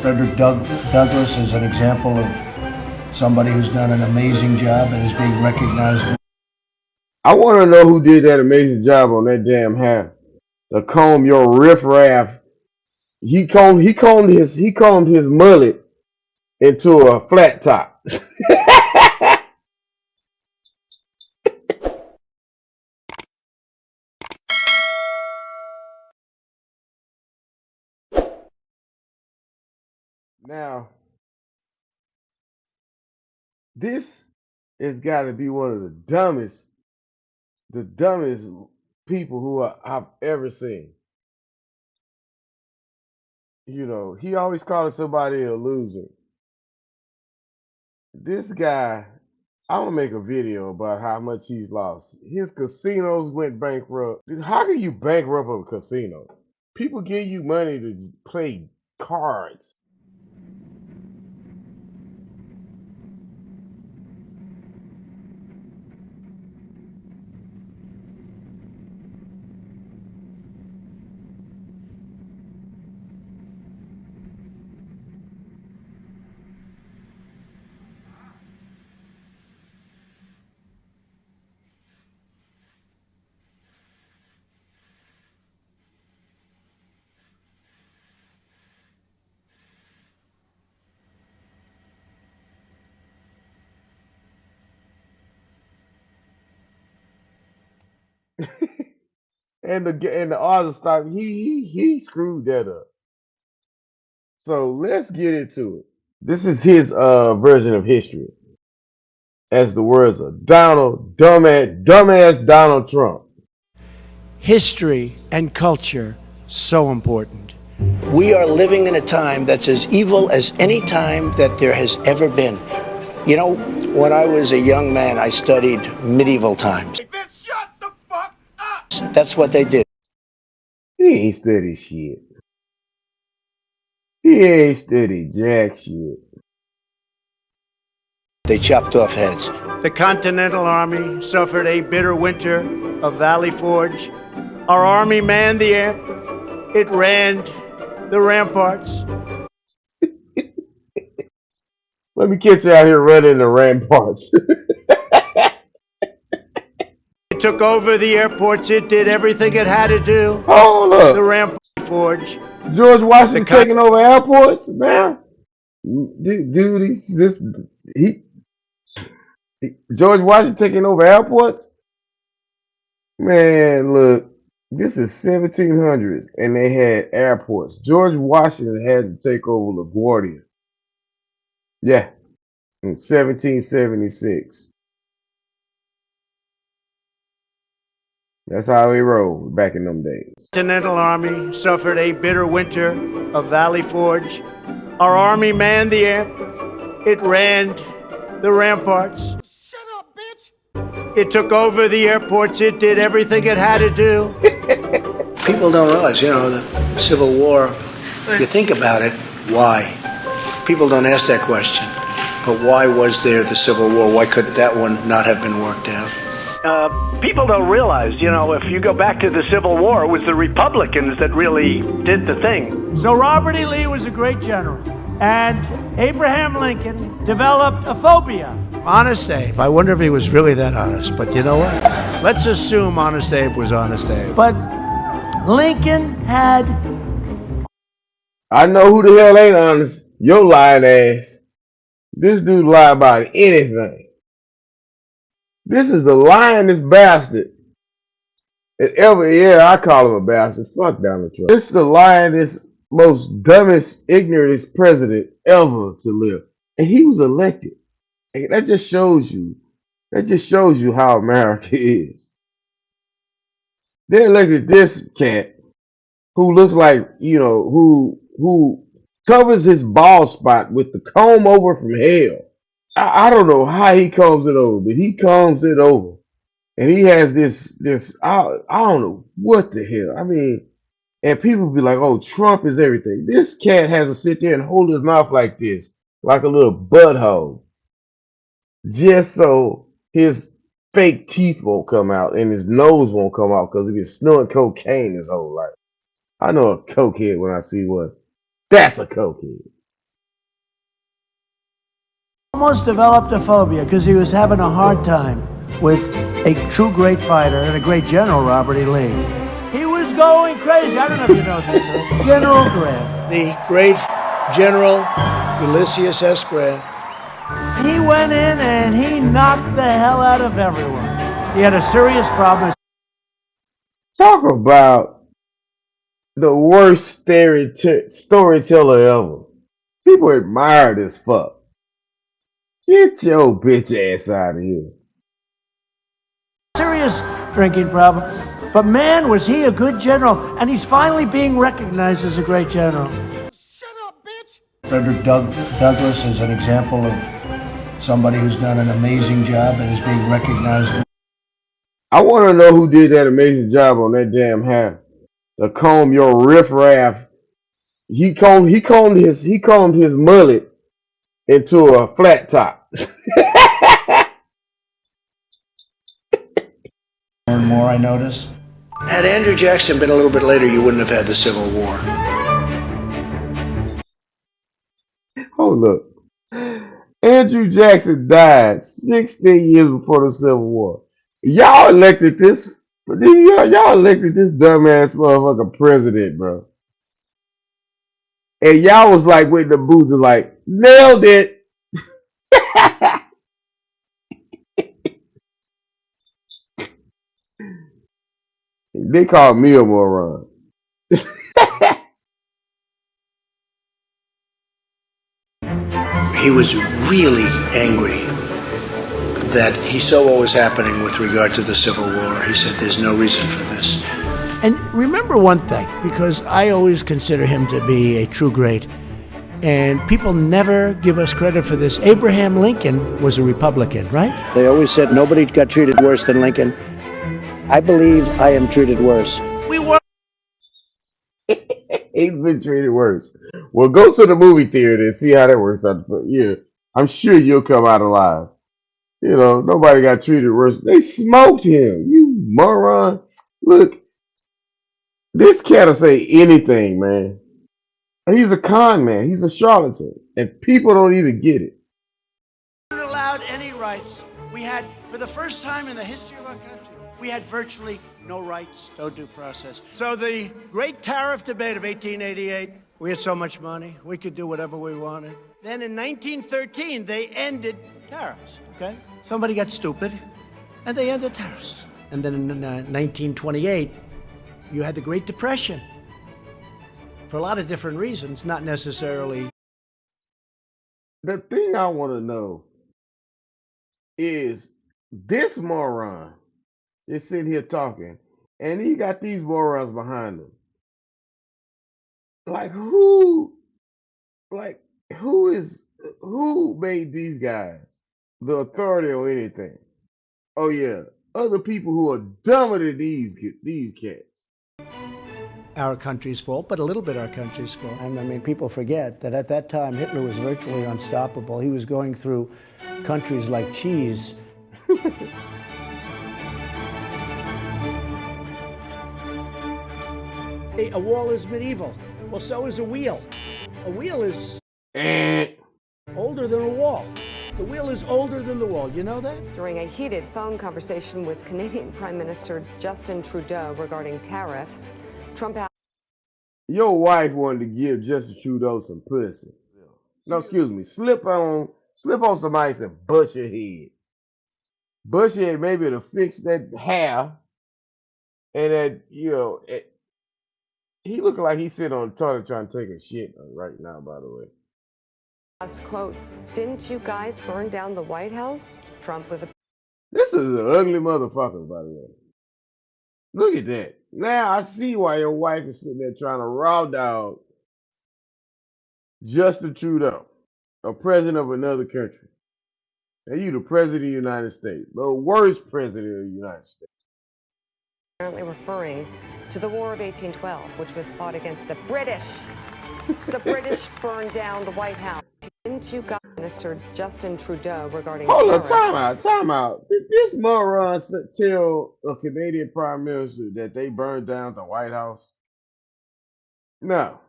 Douglass is an example of somebody who's done an amazing job and is being recognized. I want to know who did that amazing job on that damn hair. To comb your riffraff. He combed his mullet into a flat top. Now, this has got to be one of the dumbest people who I've ever seen. You know, he always calling somebody a loser. This guy, I'm gonna make a video about how much he's lost. His casinos went bankrupt. How can you bankrupt a casino? People give you money to play cards. and the odds of stock, he screwed that up. So let's get into it. This is his version of history, as the words of dumbass Donald Trump. History and culture, so important. We are living in a time that's as evil as any time that there has ever been. You know, when I was a young man, I studied medieval times. Then shut the fuck up! That's what they did. He ain't studied shit. He ain't studied jack shit. They chopped off heads. The Continental Army suffered a bitter winter of Valley Forge. Our army manned the air. It ran the ramparts. Let me catch you out here running the ramparts. It took over the airports. It did everything it had to do. Hold up. The rampart forge. George Washington taking over airports, man. Dude, George Washington taking over airports? Man, look, this is 1700s and they had airports. George Washington had to take over LaGuardia. Yeah, in 1776. That's how he rolled back in them days. Continental Army suffered a bitter winter of Valley Forge. Our army manned the air. It ran the ramparts. Shut up, bitch! It took over the airports. It did everything it had to do. People don't realize, you know, the Civil War, you think about it, why? People don't ask that question. But why was there the Civil War? Why could that one not have been worked out? People don't realize, you know, if you go back to the Civil War, it was the Republicans that really did the thing. So Robert E. Lee was a great general, and Abraham Lincoln developed a phobia. Honest Abe. I wonder if he was really that honest, but you know what? Let's assume Honest Abe was Honest Abe. But Lincoln had... I know who the hell ain't honest. Your lying ass. This dude lie about anything. This is the lyingest bastard. I call him a bastard. Fuck Donald Trump. This is the lyingest, most dumbest, ignorantest president ever to live. And he was elected. And that just shows you how America is. They elected this cat who looks like, you know, who covers his bald spot with the comb over from hell. I don't know how he combs it over, but he combs it over. And he has this I don't know what the hell. I mean, and people be like, oh, Trump is everything. This cat has to sit there and hold his mouth like this, like a little butthole, just so his fake teeth won't come out and his nose won't come out because he's been snorting cocaine his whole life. I know a cokehead when I see one. That's a cokehead. almost developed a phobia because he was having a hard time with a true great fighter and a great general, Robert E. Lee. He was going crazy. I don't know if you know this story. General Grant. The great General Ulysses S. Grant. He went in and he knocked the hell out of everyone. He had a serious problem. Talk about the worst storyteller ever. People admire this fuck. Get your bitch ass out of here. Serious drinking problem. But man, was he a good general. And he's finally being recognized as a great general. Shut up, bitch! Frederick Douglass is an example of somebody who's done an amazing job and is being recognized. I want to know who did that amazing job on that damn hair. To comb your riffraff. He combed his mullet into a flat top. More and more, I notice. Had Andrew Jackson been a little bit later, you wouldn't have had the Civil War. Hold up. Andrew Jackson died 16 years before the Civil War. Y'all elected this dumbass motherfucker president, bro. And y'all was like with the booth and like, nailed it. They called me a moron. He was really angry that he saw what was happening with regard to the Civil War. He said, there's no reason for this. And remember one thing, because I always consider him to be a true great, and people never give us credit for this. Abraham Lincoln was a Republican, right? They always said nobody got treated worse than Lincoln. I believe I am treated worse. We were. He's been treated worse. Well, go to the movie theater and see how that works out. Yeah, I'm sure you'll come out alive. You know, nobody got treated worse. They smoked him. You moron. Look, this cat'll say anything, man. He's a con man. He's a charlatan. And people don't even get it. We weren't allowed any rights. We had, for the first time in the history of our country, we had virtually no rights, no due process. So the great tariff debate of 1888, we had so much money, we could do whatever we wanted. Then in 1913, they ended tariffs, okay? Somebody got stupid, and they ended tariffs. And then in 1928, you had the Great Depression. For a lot of different reasons, not necessarily. The thing I want to know is this moron is sitting here talking, and he got these morons behind him. Like who made these guys the authority or anything? Oh yeah, other people who are dumber than these cats. Our country's fault, but a little bit our country's fault. And I mean, people forget that at that time, Hitler was virtually unstoppable. He was going through countries like cheese. A wall is medieval. Well, so is a wheel. A wheel is older than a wall. The wheel is older than the wall. You know that? During a heated phone conversation with Canadian Prime Minister Justin Trudeau regarding tariffs, Trump asked, Your wife wanted to give Justin Trudeau some pussy. No, excuse me. Slip on some ice and bust your head. Bust your head, maybe it'll fix that hair. And that, he looking like he's sitting on the toilet trying to take a shit right now, by the way. quote, "Didn't you guys burn down the White House?" Trump was a This is an ugly motherfucker, by the way. Look at that. Now I see why your wife is sitting there trying to raw dog Justin Trudeau, a president of another country. And you the president of the United States, the worst president of the United States. apparently referring to the War of 1812, which was fought against the British. The British burned down the White House. Didn't you guys, Minister Justin Trudeau, regarding Hold on, tariffs? time out. Did this moron tell a Canadian Prime Minister that they burned down the White House? No.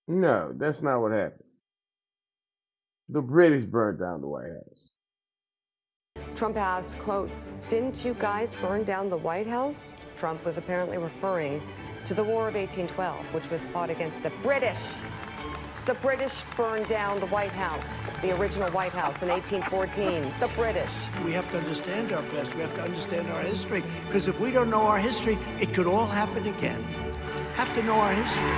No, that's not what happened. The British burned down the White House. Trump asked, quote, "Didn't you guys burn down the White House?" Trump was apparently referring to the War of 1812, which was fought against the British. The British burned down the White House, the original White House in 1814. The British. We have to understand our past. We have to understand our history. Because if we don't know our history, it could all happen again. Have to know our history.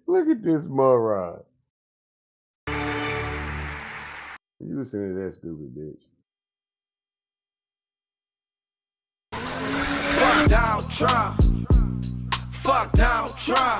Look at this moron. You listen to that stupid bitch. Fuck Donald Trump. Fuck Donald Trump.